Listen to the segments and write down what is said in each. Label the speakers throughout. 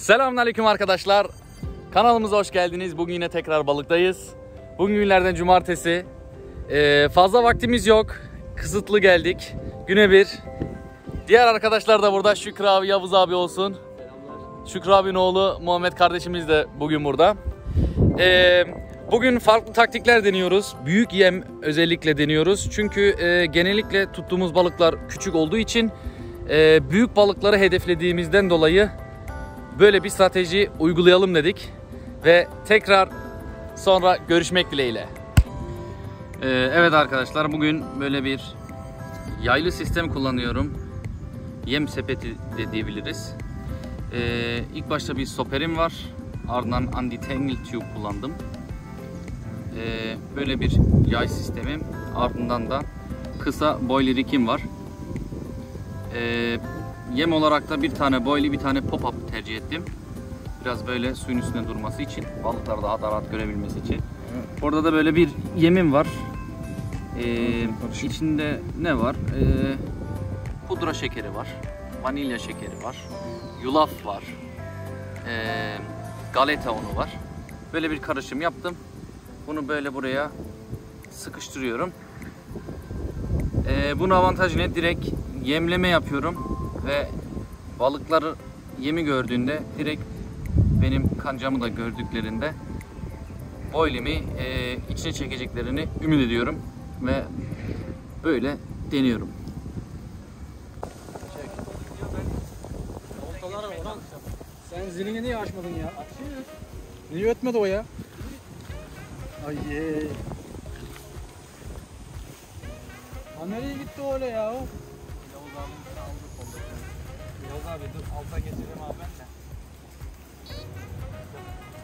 Speaker 1: Selamünaleyküm arkadaşlar. Kanalımıza hoş geldiniz. Bugün yine tekrar balıktayız. Bugün günlerden cumartesi. Fazla vaktimiz yok. Kısıtlı geldik. Güne bir. Diğer arkadaşlar da burada. Şükrü abi, Yavuz abi olsun. Selamlar. Şükrü abinin oğlu Muhammed kardeşimiz de bugün burada. Bugün farklı taktikler deniyoruz. Büyük yem özellikle deniyoruz. Çünkü genellikle tuttuğumuz balıklar küçük olduğu için büyük balıkları hedeflediğimizden dolayı böyle bir strateji uygulayalım dedik. Ve tekrar sonra görüşmek dileğiyle. Evet arkadaşlar, bugün böyle bir yaylı sistem kullanıyorum. Yem sepeti de diyebiliriz. İlk başta bir stoperim var. Ardından anti-tangle tube kullandım. Böyle bir yay sistemim. Ardından da kısa boiler rig'im var. Yem olarak da bir tane boilie, bir tane pop-up tercih ettim. Biraz böyle suyun üstünde durması için, balıkları daha rahat görebilmesi için. Orada da böyle bir yemim var. İçinde ne var? Pudra şekeri var, vanilya şekeri var, yulaf var, galeta unu var. Böyle bir karışım yaptım. Bunu böyle buraya sıkıştırıyorum. Bunun avantajı ne? Direkt yemleme yapıyorum ve balıkları yemi gördüğünde direkt benim kancamı da gördüklerinde boilimi içine çekeceklerini ümit ediyorum ve böyle deniyorum.
Speaker 2: Sen zilini niye açmadın ya? Niye ötmedi o ya? Ay ye. Ha nereye gitti öyle ya? Yavuz abimizden aldık kolda. Yavuz abi dur alta geçelim abi ben de.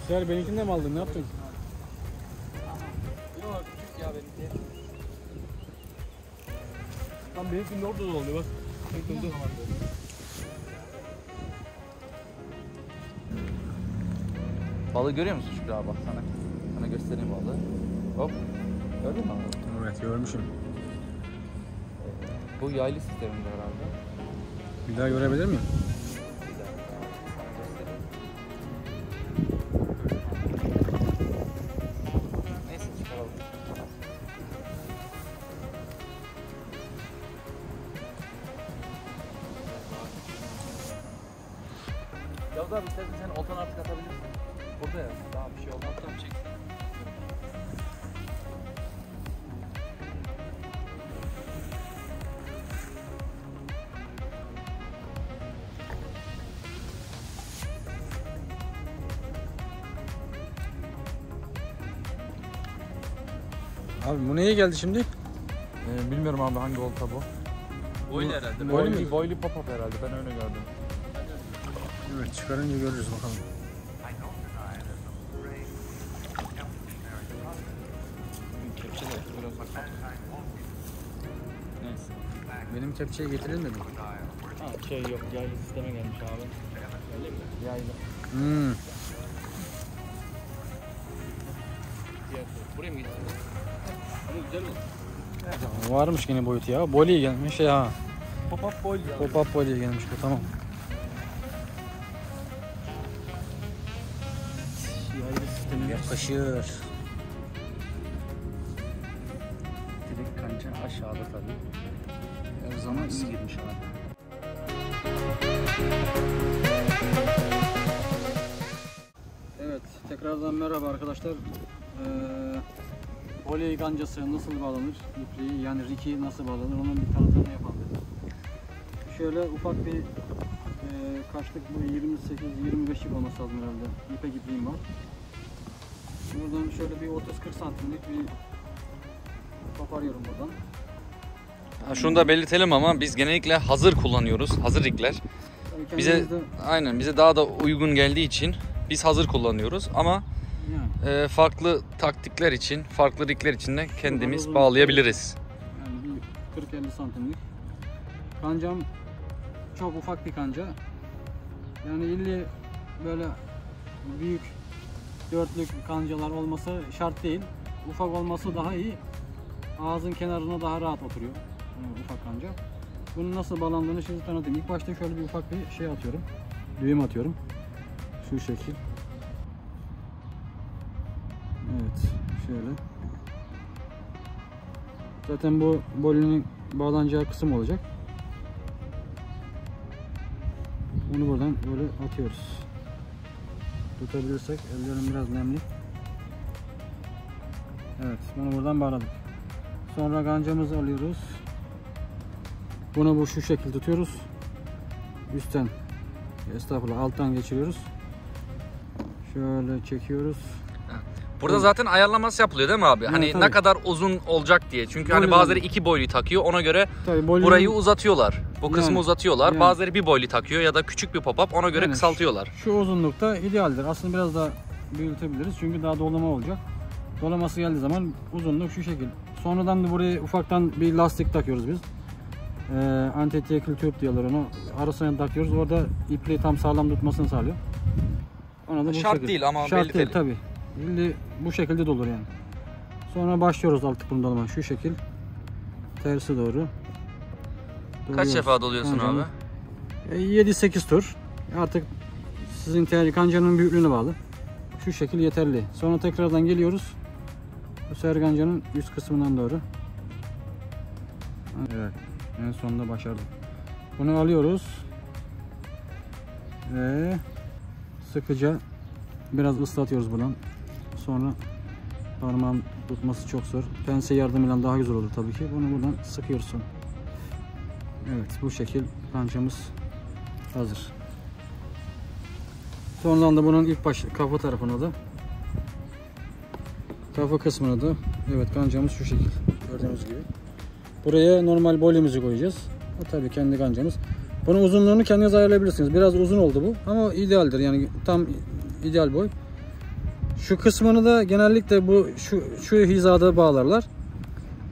Speaker 2: Güzel, benimkini de mi aldın? Ne yaptın? Yok küçük ya benimki. Tam benimkinin orada da oluyor bak. Dur.
Speaker 1: Balığı görüyor musun Şükrü abi? Bak sana göstereyim balığı. Hop. Gördün mü abi?
Speaker 2: Evet görmüşüm.
Speaker 1: Bu yaylı sisteminde herhalde.
Speaker 2: Bir daha görebilir miyim?
Speaker 1: Neyse çıkaralım. Yavuz abi istersen sen oltanı artık atabilirsin. Burada ya. Daha bir şey olmaz. Tamam çek.
Speaker 2: Abi bu neye geldi şimdi?
Speaker 1: Bilmiyorum abi hangi olta bu. Boilie herhalde. Boilie pop-up herhalde. Ben öyle gördüm.
Speaker 2: Evet, çıkarınca görürüz bakalım.
Speaker 1: Kepçe de biraz sakat. Neyse.
Speaker 2: Benim kepçeye getirilmedi mi?
Speaker 1: Ha şey yok, yaylı sisteme gelmiş abi. Öyle mi? Yaylı. Buraya mı gidiyorsun? Ama güzel oldu.
Speaker 2: Varmış yine boyutu ya. Boilie gelmiş ya.
Speaker 1: Pop-up boilie.
Speaker 2: Pop-up boilie gelmiş bu, tamam.
Speaker 1: Yaylı sisteme
Speaker 2: Yakışır.
Speaker 1: direkt kanca aşağıda tabii.
Speaker 2: Her zaman
Speaker 1: İyi girmiş abi.
Speaker 2: Evet, tekrardan merhaba arkadaşlar. Boilie kancası nasıl bağlanır? İpliği yani rig'i nasıl bağlanır? Onun bir tanıtımını yapalım dedim. Şöyle ufak bir kaçlık bu 28-25'lik olması lazım herhalde. İpek ipliğim var. Buradan şöyle bir 30-40 santimlik bir koparıyorum buradan.
Speaker 1: Şunu da belirtelim ama biz genellikle hazır kullanıyoruz. Hazır rigler.
Speaker 2: Tabii
Speaker 1: Bize
Speaker 2: kendimizde-
Speaker 1: bize daha da uygun geldiği için biz hazır kullanıyoruz ama
Speaker 2: yani,
Speaker 1: farklı taktikler için, farklı rigler için de kendimiz
Speaker 2: uzun-
Speaker 1: bağlayabiliriz.
Speaker 2: yani bir 40-50 santimlik. Kancam çok ufak bir kanca. Yani illi böyle büyük dörtlük kancalar olması şart değil. Ufak olması daha iyi. Ağzın kenarına daha rahat oturuyor. Ufak kanca. Bunun nasıl bağlandığını şimdi tanıtayım. İlk başta şöyle bir ufak bir şey atıyorum. Düğüm atıyorum. Şu şekil. Evet, şöyle. Zaten bu bolinin bağlanacağı kısım olacak. Bunu buradan böyle atıyoruz. Tutabilirsek, ellerim biraz nemli. Evet, bunu buradan bağladık. Sonra kancamızı alıyoruz. Bunu bu şu şekilde tutuyoruz. Üstten, estağfurullah, alttan geçiriyoruz. Şöyle çekiyoruz.
Speaker 1: Burada zaten ayarlaması yapılıyor değil mi abi? Hani
Speaker 2: tabii.
Speaker 1: ne kadar uzun olacak diye. Çünkü hani bazıları 2 boylu takıyor. Ona göre
Speaker 2: Tabii,
Speaker 1: burayı uzatıyorlar. Bu kısmı
Speaker 2: Yani,
Speaker 1: uzatıyorlar. Bazıları 1 boylu takıyor ya da küçük bir pop-up. Ona göre kısaltıyorlar.
Speaker 2: Şu uzunlukta idealdir. Aslında biraz daha büyütebiliriz. Çünkü daha dolama olacak. Dolaması geldiği zaman uzunluk şu şekil. Sonradan da buraya ufaktan bir lastik takıyoruz biz. Anti-tekil tüp diyorlar onu. Arasına takıyoruz. Orada ipliği tam sağlam tutmasını sağlıyor. Ona da bu
Speaker 1: Şart
Speaker 2: şekilde.
Speaker 1: değil ama
Speaker 2: Şart
Speaker 1: belli
Speaker 2: değil tabi. Bu şekilde de olur yani. Sonra başlıyoruz alt tıpını dolama. Şu şekil. Tersi doğru.
Speaker 1: Kaç defa doluyorsun abi?
Speaker 2: 7-8 tur. Artık sizin kancanın büyüklüğüne bağlı. Şu şekil yeterli. Sonra tekrardan geliyoruz. Bu sefer kancanın üst kısmından doğru. Evet. En sonunda başardık. Bunu alıyoruz. Ve sıkıca biraz ıslatıyoruz buradan. Sonra parmağın tutması çok zor. Pense yardımıyla daha güzel olur tabii ki. Bunu buradan sıkıyoruz sonra. Evet, bu şekil kancamız hazır. Sonradan da bunun ilk baş kafa tarafına da, kafa kısmına da, evet, kancamız şu şekil gördüğünüz gibi. Buraya normal bolyumuzu koyacağız. O tabii kendi kancamız. Bunun uzunluğunu kendiniz ayarlayabilirsiniz. Biraz uzun oldu bu ama idealdir, yani tam ideal boy. Şu kısmını da genellikle bu şu hizada bağlarlar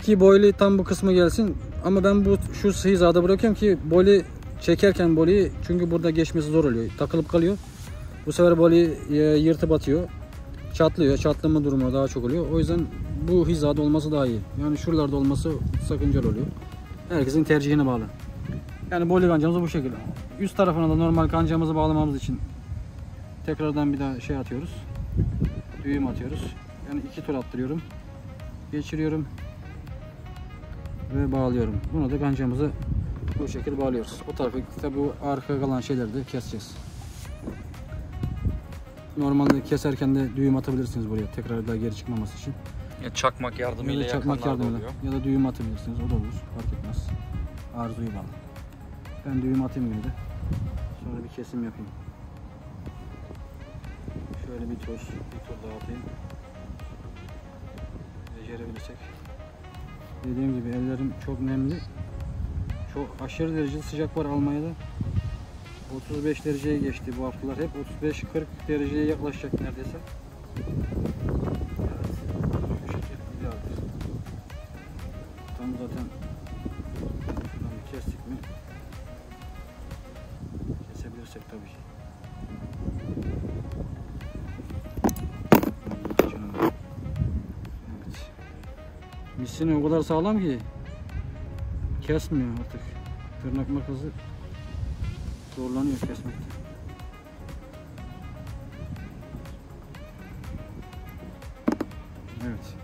Speaker 2: ki boylu tam bu kısmı gelsin. Ama ben şu hizada bırakıyorum ki boly çekerken bolyayı, çünkü burada geçmesi zor oluyor. Takılıp kalıyor. Bu sefer boly yırtıp atıyor. Çatlıyor. Çatlama durumu daha çok oluyor. O yüzden bu hizada olması daha iyi. Yani şuralarda olması sakıncalı oluyor. Herkesin tercihine bağlı. Yani boly kancamız bu şekilde. Üst tarafına da normal kancamızı bağlamamız için tekrardan bir daha şey atıyoruz. Düğüm atıyoruz. Yani 2 tur attırıyorum. Geçiriyorum. Ve bağlıyorum. Bunu da kancamızı bu şekilde bağlıyoruz. O tarafı tabi bu arka kalan şeyleri de keseceğiz. Normalde keserken de düğüm atabilirsiniz buraya, tekrar daha geri çıkmaması için.
Speaker 1: Ya çakmak yardımıyla,
Speaker 2: ya da düğüm atabilirsiniz, o da olur, fark etmez. Arzuyu bağlı. Ben düğüm atayım yine de. Sonra bir kesim yapayım. Şöyle bir tur daha atayım. Becerebilirsek. Dediğim gibi ellerim çok nemli. Çok aşırı derecede sıcak var Almanya'da. 35 dereceye geçti bu haftalar. Hep 35-40 dereceye yaklaşacak neredeyse. Evet. Şu şekilde idealdir. Tam zaten şuradan bir kestik mi? Kesebilirsek tabii ki. Evet. Misini o kadar sağlam ki kesmiyor artık. Tırnak makası zorlanıyor kesmekte. Evet.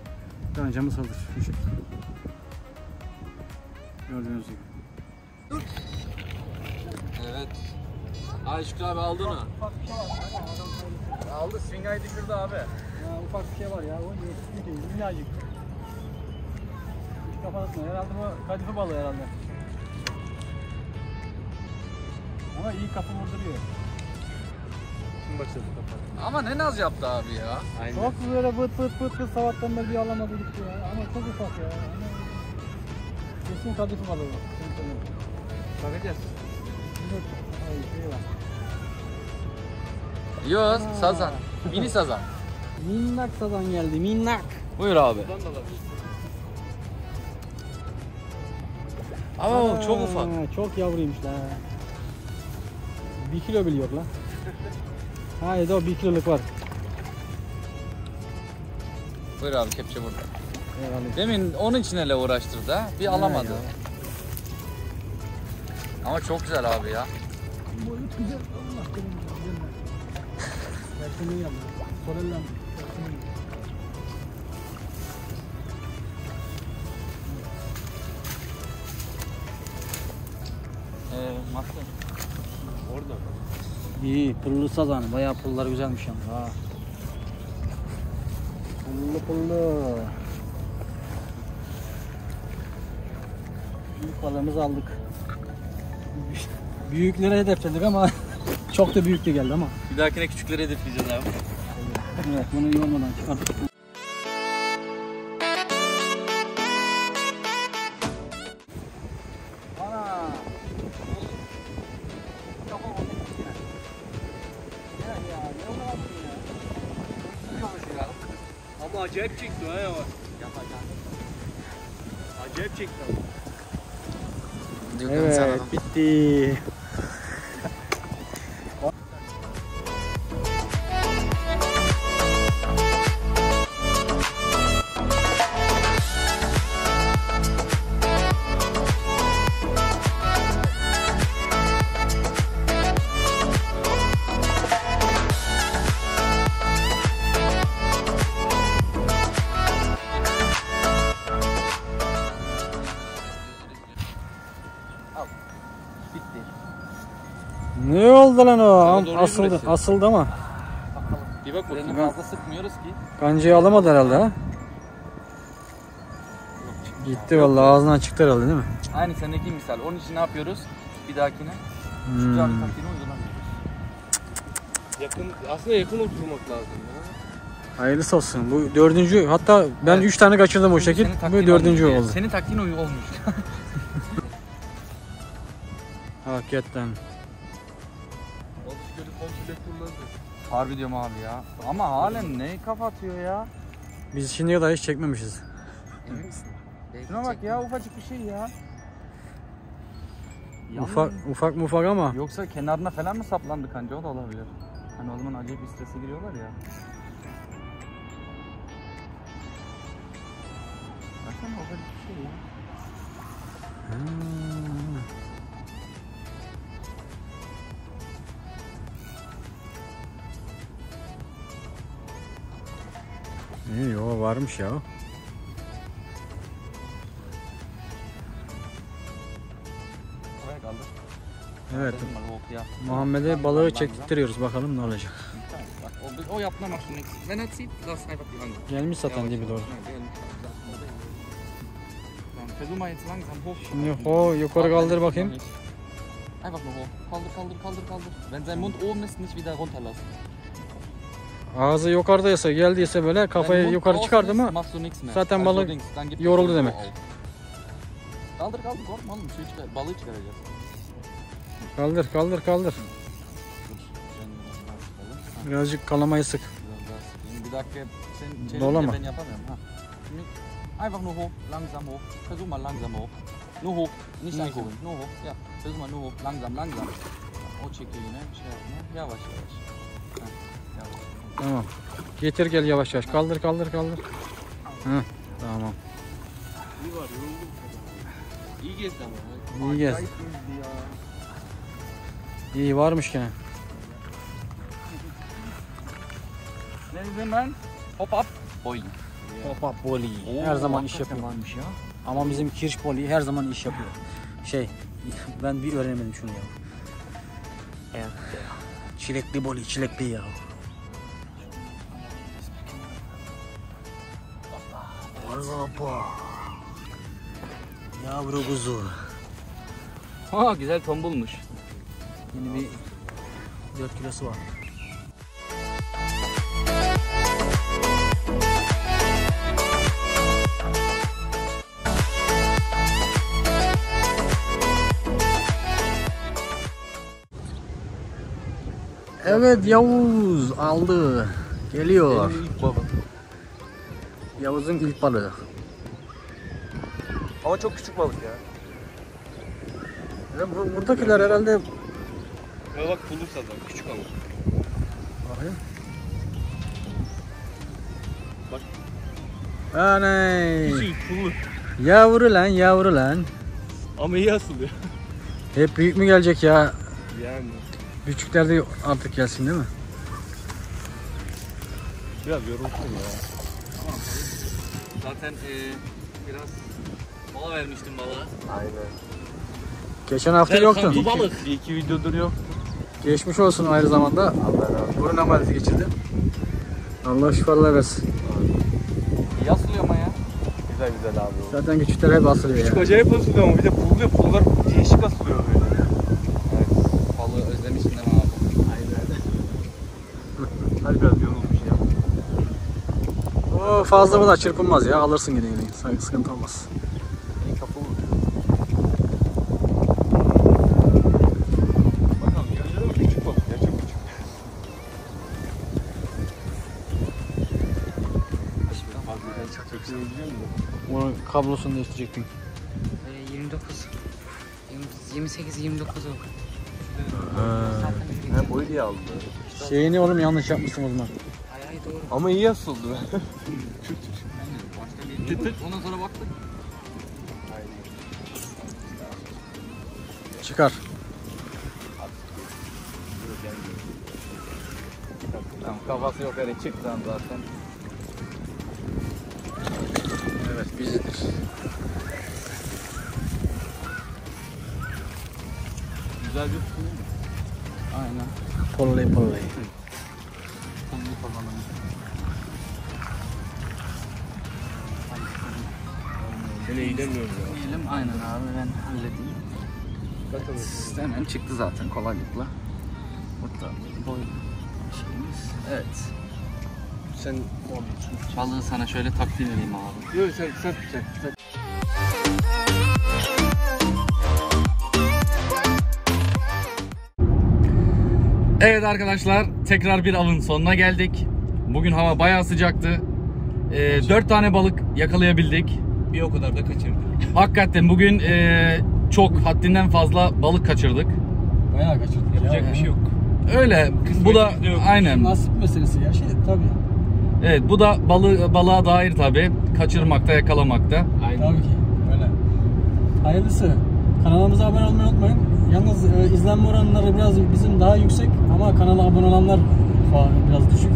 Speaker 2: Kancamız hazır. Şu şekilde. Gördüğünüz gibi.
Speaker 1: Evet. Ay Şükrü abi aldı mı?
Speaker 2: Ufak bir şey var.
Speaker 1: Aldı. Swinga'yı düşürdü abi.
Speaker 2: Ya, ufak bir şey var ya. O minnacık. Hiç kafasına. Herhalde bu kadife balığı herhalde. Ama iyi kafa vurduruyor. Şimdi başladı kafa.
Speaker 1: Ama ne naz yaptı abi ya.
Speaker 2: Aynen. Çok böyle bıt sabahtan beri bir alamadı gitti ya. Ama çok ufak ya. Ama kesin kadife balığı. Bakacağız.
Speaker 1: Yo, sazan. Mini sazan.
Speaker 2: Minnak sazan geldi, minnak.
Speaker 1: Buyur abi. Aa, çok ufak.
Speaker 2: Çok yavruymuş la. 1 kilo bile yok lan. Hayır, o 1 kiloluk var.
Speaker 1: Buyur abi, kepçe burada.
Speaker 2: Herhalde.
Speaker 1: Demin onun için hele uğraştırdı ha. Bir alamadı. Ama çok güzel abi ya.
Speaker 2: Boyut güzel. Allah Erkenliği yapma. Sorellen.
Speaker 1: Master.
Speaker 3: Orada.
Speaker 2: İyi, pullu sazan. Bayağı pullar güzelmiş yalnız ha. Pullu. Büyük balığımızı aldık. Büyüklere hedefledik ama çok da büyük de geldi ama.
Speaker 1: Bir dahakine küçükleri hedefleyeceğiz abi.
Speaker 2: Evet, bunu iyi olmadan çıkarttık.
Speaker 3: Ama acayip çekti ha ya. Acayip çekti ama.
Speaker 2: Evet, bitti.
Speaker 1: Bitti.
Speaker 2: Ne oldu lan o?
Speaker 3: doğru
Speaker 2: Asıldı,
Speaker 3: yürümesin.
Speaker 2: asıldı ama.
Speaker 1: Bir bak
Speaker 2: bakayım.
Speaker 1: fazla sıkmıyoruz ki.
Speaker 2: Kancayı alamadı herhalde ha. Gitti vallahi, ağzından çıktı herhalde değil mi?
Speaker 1: Aynı sendeki misal. Onun için ne yapıyoruz? Bir dahakine şu cami taktiğini uygulamıyoruz.
Speaker 3: Aslında yakın oturmak lazım ya.
Speaker 2: Hayırlısı olsun. Bu dördüncü, hatta ben
Speaker 1: Evet.
Speaker 2: 3 tane kaçırdım o
Speaker 1: Çünkü
Speaker 2: şekil.
Speaker 1: senin
Speaker 2: Bu
Speaker 1: taktiğin
Speaker 2: dördüncü
Speaker 1: olmuş.
Speaker 2: oldu.
Speaker 1: Senin taktiğin olmuş.
Speaker 2: Hakikaten.
Speaker 3: Balık gölü komple turladı.
Speaker 1: Harbi diyorum abi ya. Ama halen ne kafa atıyor ya?
Speaker 2: Biz şimdiye kadar hiç çekmemişiz.
Speaker 1: Şuna bak ya, ufacık bir şey ya.
Speaker 2: Ufak mufak ama.
Speaker 1: Yoksa kenarına falan mı saplandı kanca, o da olabilir. Hani o zaman acayip bir strese giriyorlar ya. Baksana, ufacık bir şey ya.
Speaker 2: İyi, o varmış ya.
Speaker 1: Oraya kaldı.
Speaker 2: Evet.
Speaker 1: Dedim bak, ok ya.
Speaker 2: Muhammed'e balığı çektiriyoruz, bakalım ne olacak.
Speaker 1: Bak o yapma bak şimdi. Wenn er zieht, lass einfach die Angel.
Speaker 2: Gelmiş zaten dibi doğru.
Speaker 1: Dann versuch mal jetzt langsam hoch.
Speaker 2: Şimdi o yukarı kaldır bakayım.
Speaker 1: Einfach nur hoch. Kaldır. Wenn sein Mund oben ist, nicht wieder runterlassen.
Speaker 2: Ağzı yukarıdaysa, geldiyse böyle kafayı
Speaker 1: Wenn Mund
Speaker 2: yukarı
Speaker 1: außen
Speaker 2: çıkardı
Speaker 1: ist,
Speaker 2: mı
Speaker 1: machst du nichts mehr.
Speaker 2: zaten
Speaker 1: Also
Speaker 2: balık
Speaker 1: links, dann gibt
Speaker 2: yoruldu
Speaker 1: es
Speaker 2: demek.
Speaker 1: auf. Kaldır korkma oğlum, balığı çıkaracağız.
Speaker 2: Kaldır. Birazcık kalamayı sık.
Speaker 1: Bir dakika, sen
Speaker 2: Dolama.
Speaker 1: ben yapamıyorum ha. Şimdi einfach nur hoch, langsam hoch. Versuch mal langsam hoch. Nur hoch, nicht angucken. Nur hoch. Ja, versuch mal nur hoch, langsam. O çekiyor yine, şey yapma. Yavaş. Ha, yavaş.
Speaker 2: Tamam. Getir gel yavaş. Kaldır. Heh, tamam.
Speaker 3: İyi var, yoruldum. İyi gezdi ama.
Speaker 2: İyi gez.
Speaker 3: Acayip gezdi ya.
Speaker 2: İyi varmış gene.
Speaker 1: Ne dedim ben? Hop up. Boy.
Speaker 2: Pop up volley.
Speaker 1: Oo,
Speaker 2: Her zaman iş
Speaker 1: hakikaten
Speaker 2: yapıyor.
Speaker 1: varmış ya.
Speaker 2: Ama bizim Kirş volley her zaman iş yapıyor. Ben bir öğrenemedim şunu ya. Evet. Çilekli volley, çilekli ya. Hoppa. Yavru kuzu.
Speaker 1: Ha, güzel tombulmuş.
Speaker 2: Yeni bir 4 kilosu var. Evet, Yavuz aldı. Geliyor.
Speaker 3: Benim ilk balık.
Speaker 2: Yavuz'un ilk balığı.
Speaker 3: Ama çok küçük balık ya.
Speaker 2: Buradakiler herhalde.
Speaker 3: Ya bak pulur sazan, küçük ama.
Speaker 2: Bakayım.
Speaker 3: Bak.
Speaker 2: Aney.
Speaker 3: Küçük pulur.
Speaker 2: Yavru lan.
Speaker 3: Ama iyi asılıyor.
Speaker 2: Hep büyük mü gelecek ya?
Speaker 3: Yani.
Speaker 2: Küçükler de artık gelsin değil mi?
Speaker 3: Biraz yorulsun ya.
Speaker 1: Zaten biraz mola vermiştim balığa.
Speaker 3: Aynen.
Speaker 2: Geçen hafta yoktun.
Speaker 1: Bu balık.
Speaker 3: Bir iki videodur yok.
Speaker 2: Geçmiş olsun aynı zamanda.
Speaker 3: Allah razı olsun.
Speaker 2: Burun ameliyatı geçirdim. Allah şifalar versin.
Speaker 1: İyi asılıyor ama ya.
Speaker 3: Güzel güzel abi.
Speaker 2: Zaten küçükler hep asılıyor ya.
Speaker 3: Acayip asılıyor ama bir de pulluyor. Pullar değişik asılıyor böyle.
Speaker 1: Evet. Balığı özlemişsin değil mi abi?
Speaker 3: Aynen. Hadi biraz yorulmuş ya.
Speaker 2: O fazla bu da çırpınmaz ya. Alırsın yine. Sıkıntı olmaz.
Speaker 3: İyi kapı vurdu. Bakalım göreceğiz ama küçük balık ya, çok küçük. Çok seveceğim de.
Speaker 2: Onun kablosunu değiştirecektin.
Speaker 4: 29 28-29 oldu.
Speaker 3: Ben boyu diye aldım.
Speaker 2: Şeyini oğlum yanlış yapmışsın o zaman.
Speaker 4: Ay doğru.
Speaker 3: Ama iyi asıldı.
Speaker 1: Ondan sonra baktık.
Speaker 2: Çıkar.
Speaker 1: Tamam, kafası yok öyle çıktı zaten.
Speaker 2: Evet bizdir.
Speaker 3: Güzel bir su.
Speaker 2: Aynen. Pollay pollay.
Speaker 3: Seni eğilemiyorum ya.
Speaker 1: Diyelim aynen abi ben halledeyim. Hemen çıktı zaten kolaylıkla. Burada boy şeyimiz. Evet.
Speaker 3: Sen
Speaker 1: Balığı sana şöyle takdim edeyim abi.
Speaker 3: yok sen.
Speaker 1: Evet arkadaşlar tekrar bir avın sonuna geldik. Bugün hava bayağı sıcaktı. 4 tane balık yakalayabildik.
Speaker 3: Bir o kadar da kaçırdık.
Speaker 1: Hakikaten bugün çok haddinden fazla balık kaçırdık.
Speaker 2: Bayağı kaçırdık ya.
Speaker 3: Yapacak bir şey yok.
Speaker 1: Öyle. Bu da
Speaker 3: Kısmetimiz de yok.
Speaker 1: aynen.
Speaker 2: Nasip meselesi ya. Tabii.
Speaker 1: Evet bu da balığa dair tabi. Kaçırmakta, yakalamakta.
Speaker 3: Aynen.
Speaker 2: Tabii ki. Öyle. Hayırlısı. Kanalımıza abone olmayı unutmayın. Yalnız izlenme oranları biraz bizim daha yüksek ama kanala abone olanlar biraz düşük.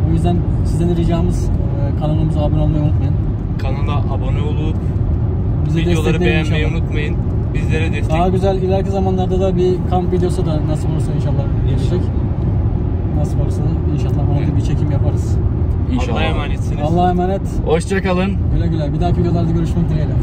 Speaker 2: O yüzden sizden ricamız kanalımıza abone olmayı unutmayın.
Speaker 3: Kanala abone olup
Speaker 2: Bizi
Speaker 3: videoları
Speaker 2: destekleyin
Speaker 3: beğenmeyi
Speaker 2: inşallah.
Speaker 3: unutmayın. Bizlere destek.
Speaker 2: Daha güzel ileriki zamanlarda da bir kamp videosu da nasip olursa inşallah gelecek. Nasip olursa inşallah ona da bir çekim yaparız.
Speaker 1: İnşallah.
Speaker 3: Allah'a emanetsiniz.
Speaker 2: Allah'a emanet.
Speaker 1: Hoşça kalın.
Speaker 2: Güle güle. Bir dahaki videolarda görüşmek dileğiyle.